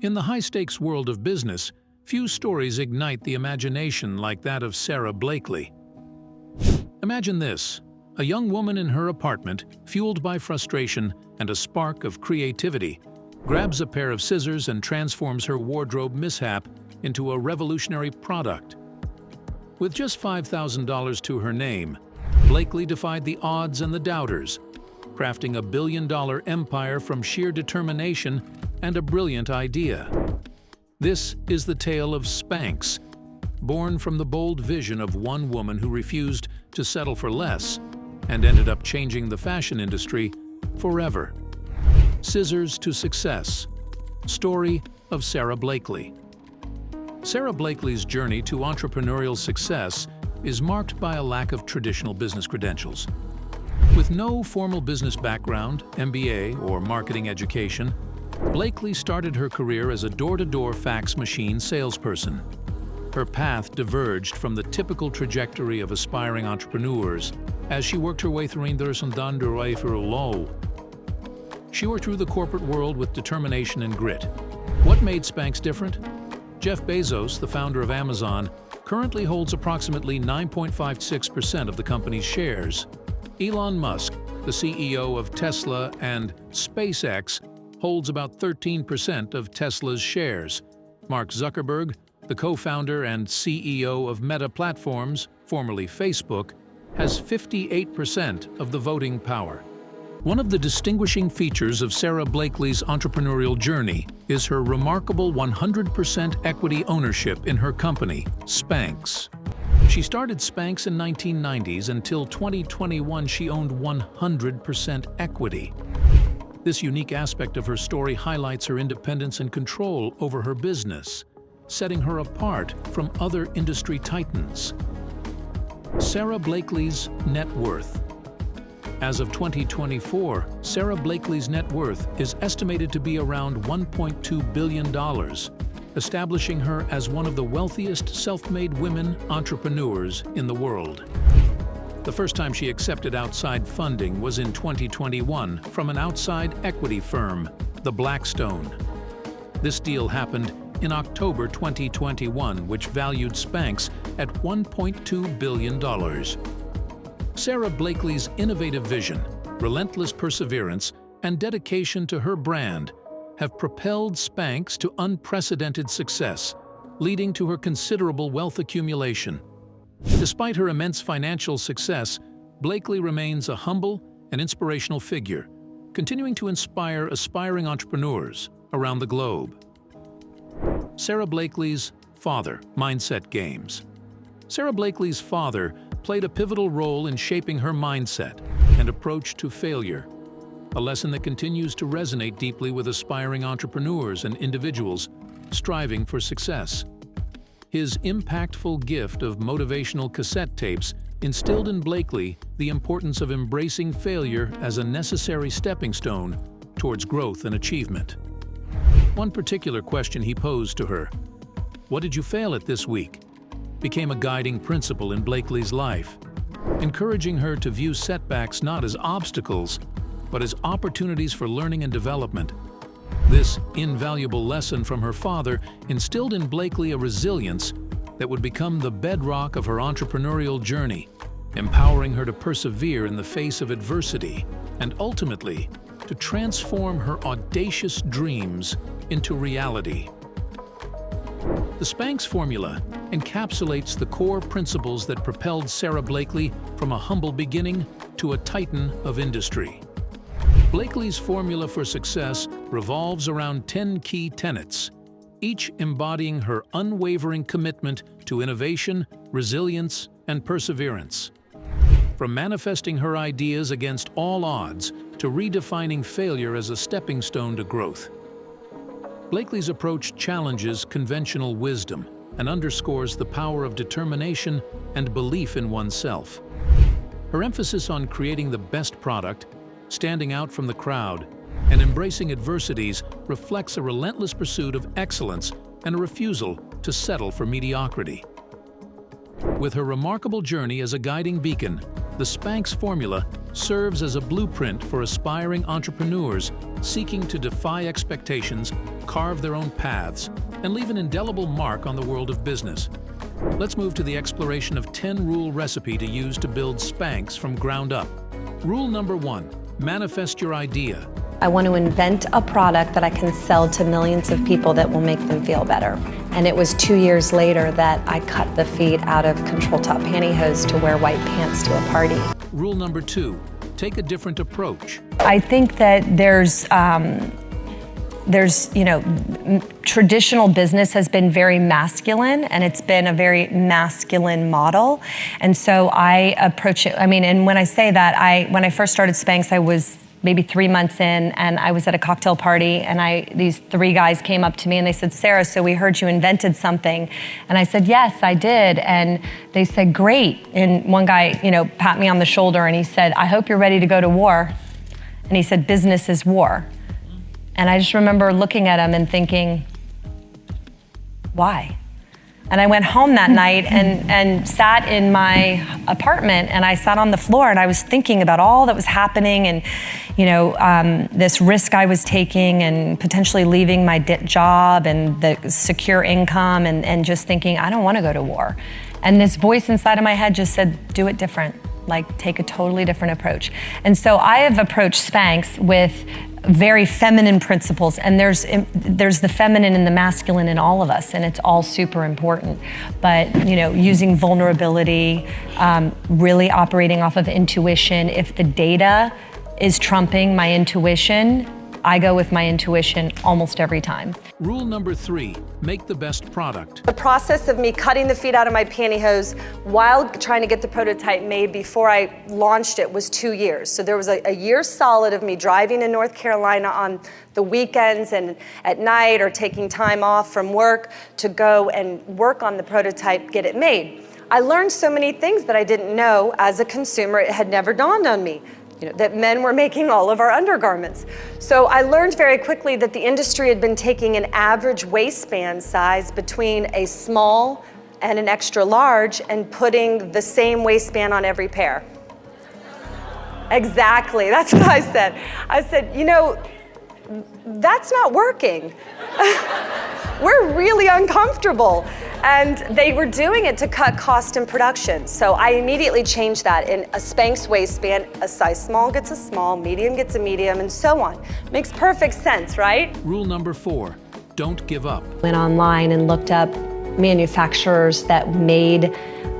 In the high-stakes world of business, few stories ignite the imagination like that of Sara Blakely. Imagine this: a young woman in her apartment, fueled by frustration and a spark of creativity, grabs a pair of scissors and transforms her wardrobe mishap into a revolutionary product. With just $5,000 to her name, Blakely defied the odds and the doubters, crafting a billion-dollar empire from sheer determination and a brilliant idea. This is the tale of Spanx, born from the bold vision of one woman who refused to settle for less and ended up changing the fashion industry forever. Scissors to Success. Story of Sara Blakely. Sara Blakely's journey to entrepreneurial success is marked by a lack of traditional business credentials. With no formal business background, MBA, or marketing education, Blakely started her career as a door-to-door fax machine salesperson. Her path diverged from the typical trajectory of aspiring entrepreneurs as she worked her way through She worked through the corporate world with determination and grit. What made Spanx different? Jeff Bezos, the founder of Amazon, currently holds approximately 9.56% of the company's shares. Elon Musk, the CEO of Tesla and SpaceX, holds about 13% of Tesla's shares. Mark Zuckerberg, the co-founder and CEO of Meta Platforms, formerly Facebook, has 58% of the voting power. One of the distinguishing features of Sara Blakely's entrepreneurial journey is her remarkable 100% equity ownership in her company, Spanx. She started Spanx in 1990s. Until 2021, she owned 100% equity. This unique aspect of her story highlights her independence and control over her business, setting her apart from other industry titans. Sara Blakely's net worth. As of 2024, Sara Blakely's net worth is estimated to be around $1.2 billion, establishing her as one of the wealthiest self-made women entrepreneurs in the world. The first time she accepted outside funding was in 2021 from an outside equity firm, the Blackstone. This deal happened in October 2021, which valued Spanx at $1.2 billion. Sara Blakely's innovative vision, relentless perseverance, and dedication to her brand have propelled Spanx to unprecedented success, leading to her considerable wealth accumulation. Despite her immense financial success, Blakely remains a humble and inspirational figure, continuing to inspire aspiring entrepreneurs around the globe. Sara Blakely's father, mindset games. Sara Blakely's father played a pivotal role in shaping her mindset and approach to failure, a lesson that continues to resonate deeply with aspiring entrepreneurs and individuals striving for success. His impactful gift of motivational cassette tapes instilled in Blakely the importance of embracing failure as a necessary stepping stone towards growth and achievement. One particular question he posed to her, "What did you fail at this week?" became a guiding principle in Blakely's life, encouraging her to view setbacks not as obstacles, but as opportunities for learning and development. This invaluable lesson from her father instilled in Blakely a resilience that would become the bedrock of her entrepreneurial journey, empowering her to persevere in the face of adversity and ultimately to transform her audacious dreams into reality. The Spanx formula encapsulates the core principles that propelled Sara Blakely from a humble beginning to a titan of industry. Blakely's formula for success revolves around 10 key tenets, each embodying her unwavering commitment to innovation, resilience, and perseverance. From manifesting her ideas against all odds to redefining failure as a stepping stone to growth, Blakely's approach challenges conventional wisdom and underscores the power of determination and belief in oneself. Her emphasis on creating the best product, standing out from the crowd, and embracing adversities reflects a relentless pursuit of excellence and a refusal to settle for mediocrity. With her remarkable journey as a guiding beacon, the Spanx formula serves as a blueprint for aspiring entrepreneurs seeking to defy expectations, carve their own paths, and leave an indelible mark on the world of business. Let's move to the exploration of 10-rule recipe to use to build Spanx from ground up. Rule number 1, manifest your idea. I want to invent a product that I can sell to millions of people that will make them feel better. And it was 2 years later that I cut the feet out of control top pantyhose to wear white pants to a party. Rule number 2, take a different approach. I think that there's traditional business has been very masculine, and it's been a very masculine model. And so I approach it, and when I say that, when I first started Spanx, I was maybe 3 months in, and I was at a cocktail party, and these 3 guys came up to me and they said, "Sarah, so we heard you invented something." And I said, "Yes, I did." And they said, "Great." And one guy, pat me on the shoulder and he said, "I hope you're ready to go to war." And he said, "Business is war." And I just remember looking at him and thinking, why? And I went home that night and sat in my apartment, and I sat on the floor and I was thinking about all that was happening, and this risk I was taking and potentially leaving my job and the secure income, and just thinking, I don't want to go to war. And this voice inside of my head just said, do it different. Like, take a totally different approach. And so I have approached Spanx with very feminine principles, and there's the feminine and the masculine in all of us, and it's all super important. But using vulnerability, really operating off of intuition. If the data is trumping my intuition, I go with my intuition almost every time. Rule number 3, make the best product. The process of me cutting the feet out of my pantyhose while trying to get the prototype made before I launched it was 2 years. So there was a year solid of me driving in North Carolina on the weekends and at night, or taking time off from work to go and work on the prototype, get it made. I learned so many things that I didn't know as a consumer. It had never dawned on me. That men were making all of our undergarments. So I learned very quickly that the industry had been taking an average waistband size between a small and an extra large and putting the same waistband on every pair. Exactly, that's what I said. I said, that's not working. We're really uncomfortable. And they were doing it to cut cost in production. So I immediately changed that. In a Spanx waistband, a size small gets a small, medium gets a medium, and so on. Makes perfect sense, right? Rule number 4, don't give up. Went online and looked up manufacturers that made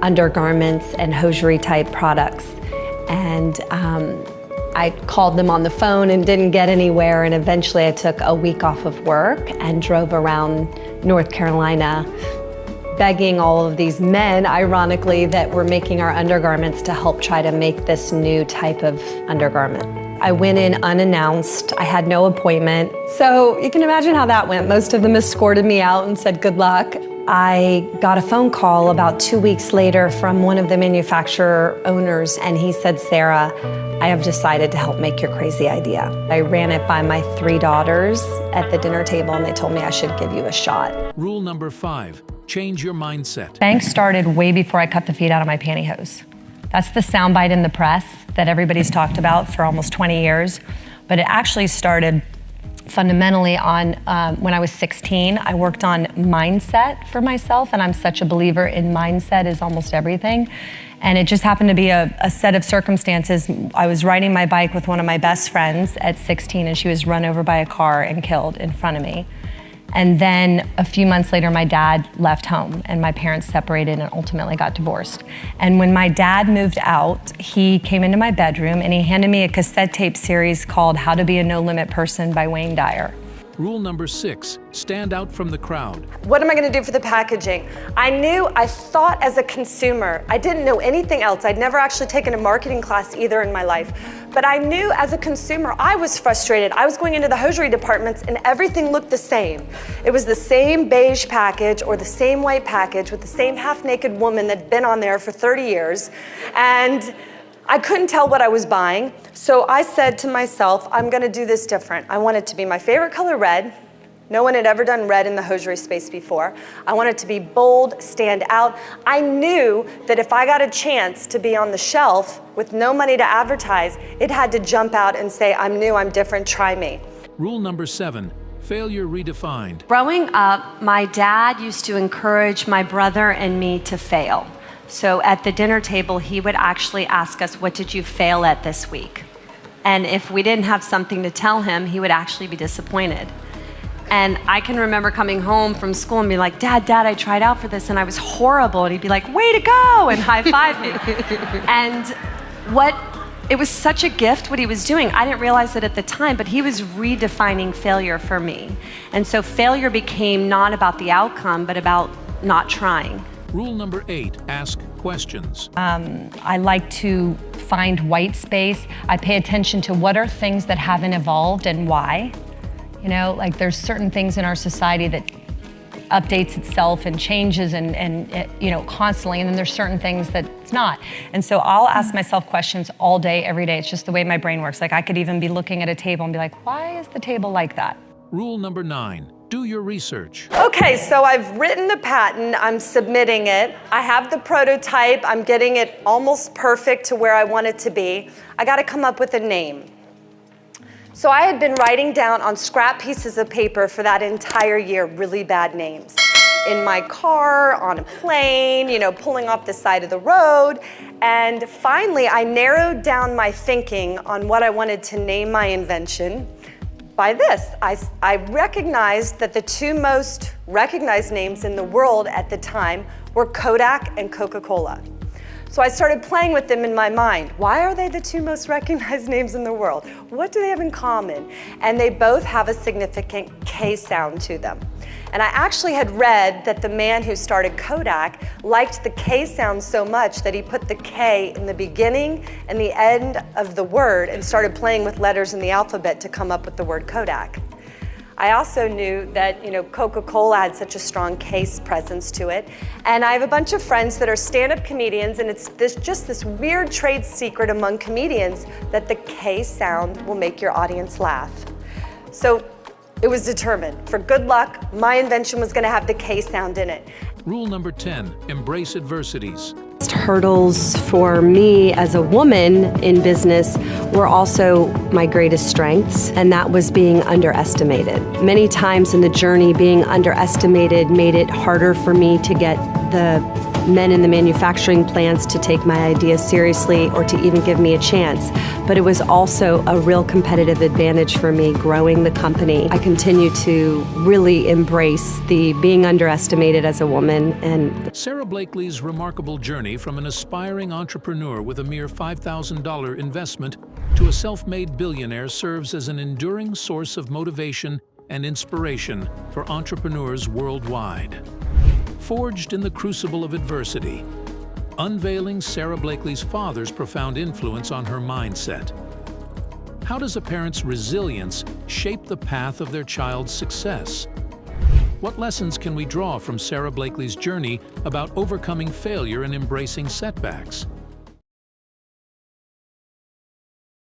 undergarments and hosiery type products. And I called them on the phone and didn't get anywhere, and eventually I took a week off of work and drove around North Carolina begging all of these men, ironically, that were making our undergarments to help try to make this new type of undergarment. I went in unannounced. I had no appointment. So you can imagine how that went. Most of them escorted me out and said good luck. I got a phone call about 2 weeks later from one of the manufacturer owners, and he said, "Sarah, I have decided to help make your crazy idea." I ran it by my 3 daughters at the dinner table, and they told me I should give you a shot. Rule number 5, change your mindset. Spanx started way before I cut the feet out of my pantyhose. That's the soundbite in the press that everybody's talked about for almost 20 years. But it actually started fundamentally on when I was 16. I worked on mindset for myself, and I'm such a believer in mindset is almost everything. And it just happened to be a set of circumstances. I was riding my bike with one of my best friends at 16, and she was run over by a car and killed in front of me. And then a few months later, my dad left home, and my parents separated and ultimately got divorced. And when my dad moved out, he came into my bedroom and he handed me a cassette tape series called How to Be a No Limit Person by Wayne Dyer. Rule number 6, stand out from the crowd. What am I gonna do for the packaging? I thought as a consumer, I didn't know anything else. I'd never actually taken a marketing class either in my life. But I knew as a consumer, I was frustrated. I was going into the hosiery departments and everything looked the same. It was the same beige package or the same white package with the same half-naked woman that'd been on there for 30 years. And I couldn't tell what I was buying. So I said to myself, I'm gonna do this different. I want it to be my favorite color, red. No one had ever done red in the hosiery space before. I wanted to be bold, stand out. I knew that if I got a chance to be on the shelf with no money to advertise, it had to jump out and say, I'm new, I'm different, try me. Rule number 7, failure redefined. Growing up, my dad used to encourage my brother and me to fail. So at the dinner table, he would actually ask us, what did you fail at this week? And if we didn't have something to tell him, he would actually be disappointed. And I can remember coming home from school and being like, Dad, I tried out for this and I was horrible. And he'd be like, way to go, and high-five me. And it was such a gift what he was doing. I didn't realize it at the time, but he was redefining failure for me. And so failure became not about the outcome, but about not trying. Rule number 8, ask questions. I like to find white space. I pay attention to what are things that haven't evolved and why. You know, like there's certain things in our society that updates itself and changes and constantly, and then there's certain things that it's not. And so I'll ask myself questions all day, every day. It's just the way my brain works. Like I could even be looking at a table and be like, why is the table like that? Rule number 9, do your research. Okay, so I've written the patent, I'm submitting it. I have the prototype, I'm getting it almost perfect to where I want it to be. I gotta come up with a name. So I had been writing down on scrap pieces of paper for that entire year really bad names. In my car, on a plane, pulling off the side of the road. And finally, I narrowed down my thinking on what I wanted to name my invention by this. I recognized that the two most recognized names in the world at the time were Kodak and Coca-Cola. So I started playing with them in my mind. Why are they the two most recognized names in the world? What do they have in common? And they both have a significant K sound to them. And I actually had read that the man who started Kodak liked the K sound so much that he put the K in the beginning and the end of the word and started playing with letters in the alphabet to come up with the word Kodak. I also knew that Coca-Cola had such a strong case presence to it. And I have a bunch of friends that are stand-up comedians, and it's just this weird trade secret among comedians that the K sound will make your audience laugh. So it was determined. For good luck, my invention was gonna have the K sound in it. Rule number 10, embrace adversities. Hurdles for me as a woman in business were also my greatest strengths, and that was being underestimated. Many times in the journey, being underestimated made it harder for me to get the men in the manufacturing plants to take my ideas seriously or to even give me a chance. But it was also a real competitive advantage for me growing the company. I continue to really embrace the being underestimated as a woman. And Sara Blakely's remarkable journey from an aspiring entrepreneur with a mere $5,000 investment to a self-made billionaire serves as an enduring source of motivation and inspiration for entrepreneurs worldwide. Forged in the crucible of adversity, unveiling Sara Blakely's father's profound influence on her mindset. How does a parent's resilience shape the path of their child's success? What lessons can we draw from Sara Blakely's journey about overcoming failure and embracing setbacks?